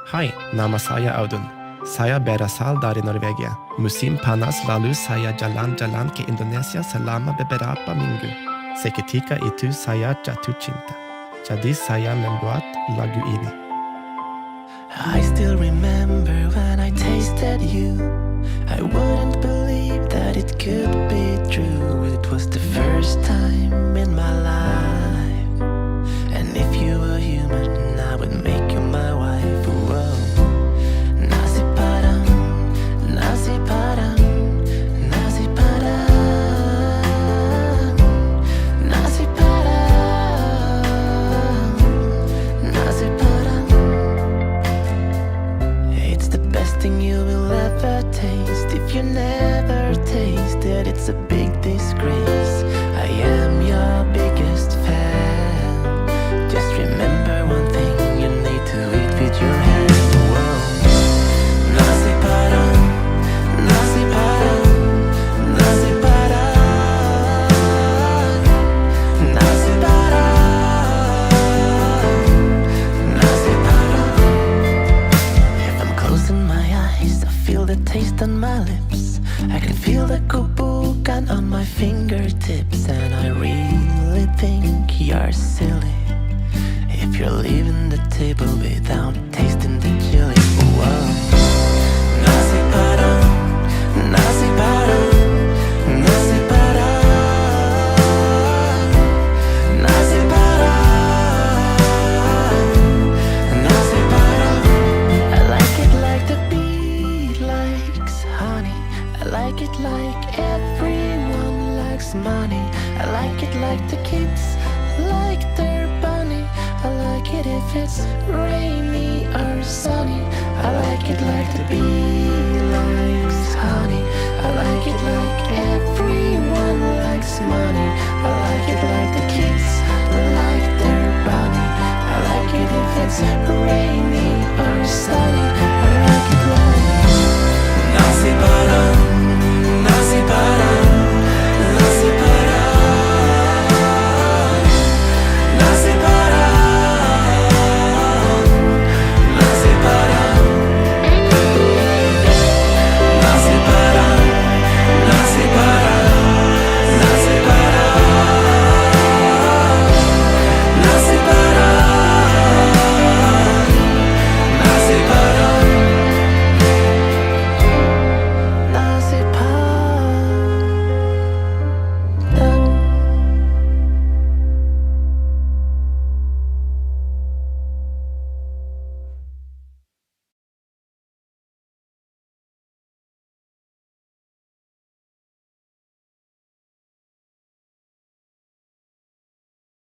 Hai, nama saya Audun. Saya berasal dari Norwegia. Musim panas lalu saya jalan-jalan ke Indonesia selama beberapa minggu. Seketika itu saya jatuh cinta. Jadi saya membuat lagu ini. I still remember when I tasted you. I wouldn't believe that it could be true. It was the first time in my life. And if you were human, I would make you my wife. Whoa. Nasi padang, nasi padang, nasi padang, nasi padang, nasi padang. It's the best thing you will ever taste. If you never tasted, it's a big disgrace. I am your biggest fan. Just remember one thing, you need to eat with your hand. Whoa. Nasi padang, nasi padang, nasi padang, nasi padang, nasi padang. If I'm closing my eyes, I feel the taste on my lips. I can feel the kubukan on my fingertips. And I really think you're silly if you're leaving the table without tasting the chili. Whoa. Nasi padang, nasi padang, nasi padang, nasi padang, nasi padang. I like it like the bee likes honey. I like it like everyone likes money. I like it like the kids like their bunny. I like it if it's rainy or sunny. I like it like the bee likes honey. I like it like everyone likes money. I like it like the kids like their bunny. I like it if it's